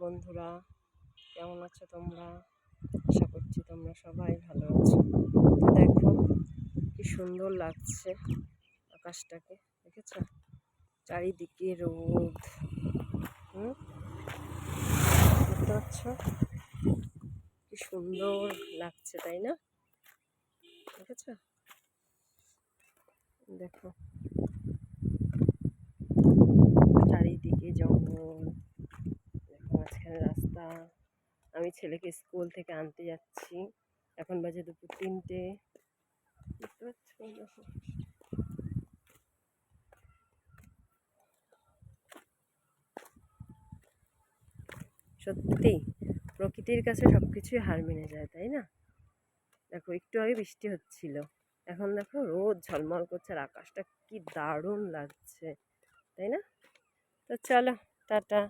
বন্ধুরা, কেমন আছো তোমরা? আশা করছি তোমরা সবাই ভালো আছো। দেখো কি সুন্দর লাগছে আকাশটাকে, দেখেছো? চারিদিকে রোদ। দেখতে পাচ্ছ কি সুন্দর লাগছে, তাই না? দেখেছো? দেখো চারিদিকে জঙ্গল, দেখো মাঝখানে রাস্তা। আমি ছেলেকে স্কুল থেকে আনতে যাচ্ছি, এখন বাজে দুপুর 3টে। দেখতে পাচ্ছ? দেখো সত্যি প্রকৃতির কাছে সবকিছুই হার মেনে যায়, তাই না? দেখো একটু আগে বৃষ্টি হচ্ছিল, এখন দেখো রোদ ঝলমল করছে, আর আকাশটা কি দারুণ লাগছে, তাই না? তো চলো, টাটা।